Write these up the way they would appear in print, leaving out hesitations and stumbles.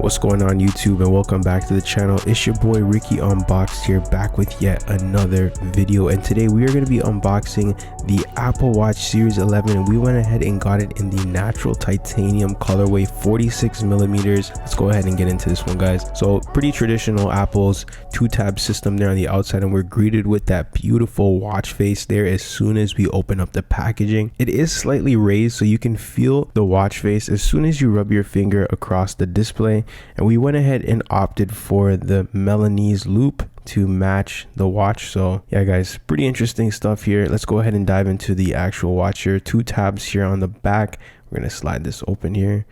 What's going on YouTube, and welcome back to the channel. It's your boy Ricky Unboxed here, back with yet another video, and today we are going to be unboxing the Apple Watch Series 11, and we went ahead and got it in the natural titanium colorway, 46 millimeters. Let's go ahead and get into this one, guys. So pretty traditional Apple's 2-tab system there on the outside, and we're greeted with that beautiful watch face there as soon as we open up the packaging. It is slightly raised so you can feel the watch face as soon as you rub your finger across the display, and we went ahead and opted for the Milanese loop to match the watch. So yeah guys, pretty interesting stuff here. Let's go ahead and dive into the actual watch here. 2 tabs here on the back. We're gonna slide this open here,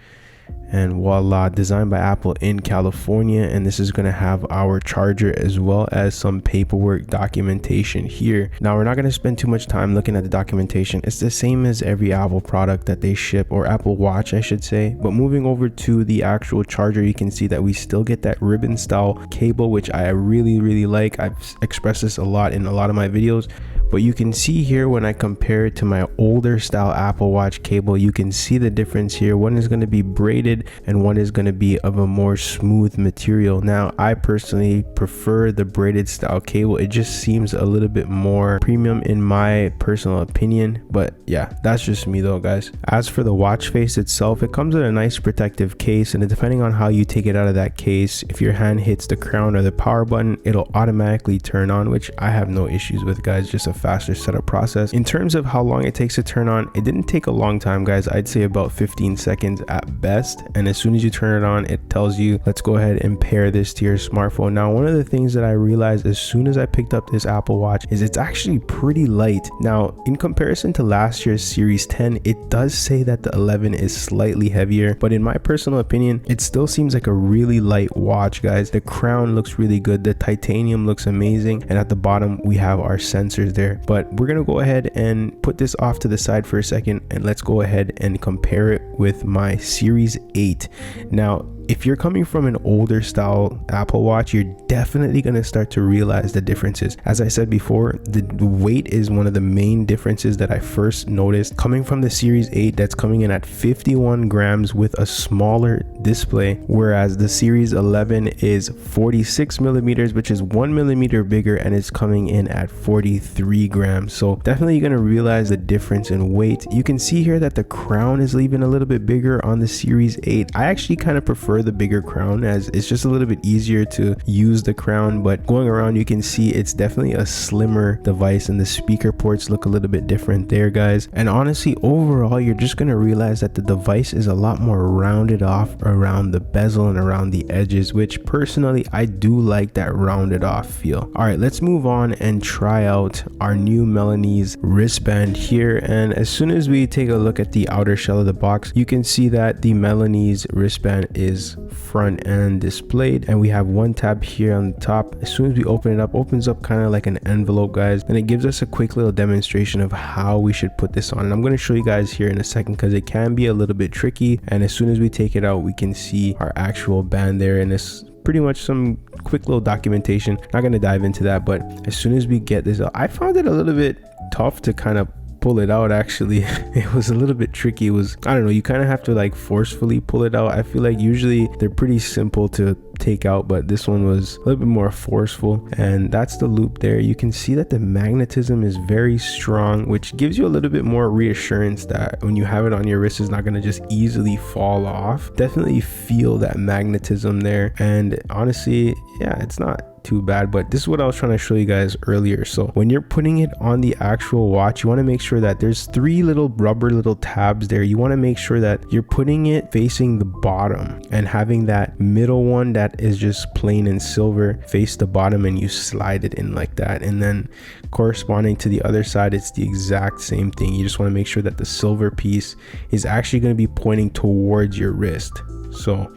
and voila, designed by Apple in California. And this is going to have our charger as well as some paperwork documentation here. Now we're not going to spend too much time looking at the documentation. It's the same as every Apple product that they ship, or Apple Watch I should say. But moving over to the actual charger, you can see that we still get that ribbon style cable, which I really like. I've expressed this a lot in a lot of my videos, but you can see here when I compare it to my older style Apple Watch cable, you can see the difference here. One is going to be braided and one is going to be of a more smooth material. Now I personally prefer the braided style cable. It just seems a little bit more premium in my personal opinion, but yeah, that's just me though, guys. As for the watch face itself, it comes with a nice protective case, and depending on how you take it out of that case, if your hand hits the crown or the power button, it'll automatically turn on, which I have no issues with, guys. Just a faster setup process. In terms of how long it takes to turn on, it didn't take a long time, guys. I'd say about 15 seconds at best, and as soon as you turn it on, it tells you let's go ahead and pair this to your smartphone. Now one of the things that I realized as soon as I picked up this Apple Watch is it's actually pretty light. Now in comparison to last year's Series 10, it does say that the 11 is slightly heavier, but in my personal opinion, it still seems like a really light watch, guys. The crown looks really good, the titanium looks amazing, and at the bottom we have our sensors there. But we're gonna go ahead and put this off to the side for a second, and let's go ahead and compare it with my Series 8. Now if you're coming from an older style Apple Watch, you're definitely going to start to realize the differences. As I said before, the weight is one of the main differences that I first noticed. Coming from the Series 8, that's coming in at 51 grams with a smaller display, whereas the Series 11 is 46 millimeters, which is 1 millimeter bigger, and it's coming in at 43 grams. So definitely you're going to realize the difference in weight. You can see here that the crown is even a little bit bigger on the Series 8. I actually kind of prefer the bigger crown, as it's just a little bit easier to use the crown, but going around you can see it's definitely a slimmer device, and the speaker ports look a little bit different there, guys. And honestly, overall you're just going to realize that the device is a lot more rounded off around the bezel and around the edges, which personally I do like that rounded off feel. All right, let's move on and try out our new Milanese wristband here. And as soon as we take a look at the outer shell of the box, you can see that the Milanese wristband is front end displayed, and we have 1 tab here on the top. As soon as we open it up, opens up kind of like an envelope, guys, and it gives us a quick little demonstration of how we should put this on. And I'm going to show you guys here in a second because it can be a little bit tricky, and as soon as we take it out, we can see our actual band there, and it's pretty much some quick little documentation. Not going to dive into that, but as soon as we get this out, I found it a little bit tough to kind of pull it out. Actually it was a little bit tricky. It was, I don't know, you kind of have to like forcefully pull it out. I feel like usually they're pretty simple to take out, but this one was a little bit more forceful. And that's the loop there. You can see that the magnetism is very strong, which gives you a little bit more reassurance that when you have it on your wrist, it's not going to just easily fall off. Definitely feel that magnetism there, and honestly, yeah, it's not too bad. But this is what I was trying to show you guys earlier. So when you're putting it on the actual watch, you want to make sure that there's 3 little rubber little tabs there. You want to make sure that you're putting it facing the bottom, and having that middle one that is just plain and silver face the bottom, and you slide it in like that. And then corresponding to the other side, it's the exact same thing. You just want to make sure that the silver piece is actually going to be pointing towards your wrist. So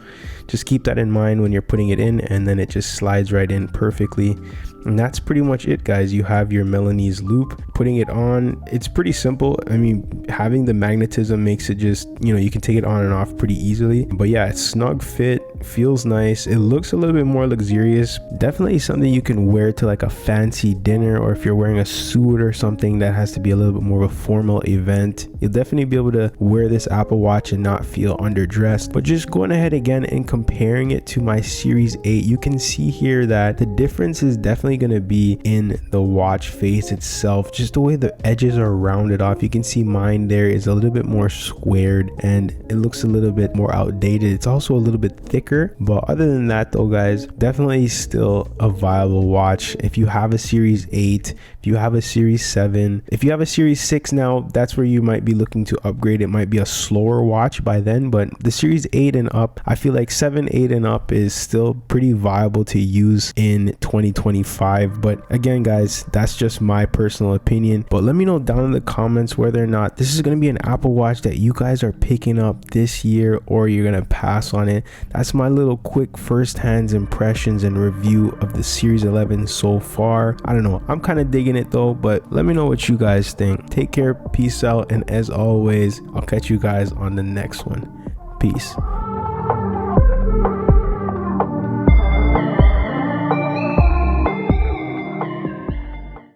just keep that in mind when you're putting it in, and then it just slides right in perfectly. And that's pretty much it, guys. You have your Milanese loop. Putting it on, it's pretty simple. I mean, having the magnetism makes it just, you know, you can take it on and off pretty easily. But yeah, it's snug fit, feels nice. It looks a little bit more luxurious. Definitely something you can wear to like a fancy dinner, or if you're wearing a suit or something that has to be a little bit more of a formal event, you'll definitely be able to wear this Apple Watch and not feel underdressed. But just going ahead again and comparing it to my Series 8, you can see here that the difference is definitely going to be in the watch face itself, just the way the edges are rounded off. You can see mine there is a little bit more squared and it looks a little bit more outdated. It's also a little bit thicker, but other than that though guys, definitely still a viable watch. If you have a Series 8, if you have a Series 7, if you have a Series 6 now, that's where you might be looking to upgrade. It might be a slower watch by then, but the Series 8 and up, I feel like 7, 8 and up is still pretty viable to use in 2025. But again guys, that's just my personal opinion. But let me know down in the comments whether or not this is going to be an Apple Watch that you guys are picking up this year, or you're going to pass on it. That's my little quick first-hand impressions and review of the Series 11 so far. I don't know, I'm kind of digging it though, but let me know what you guys think. Take care, peace out, and as always, I'll catch you guys on the next one. Peace.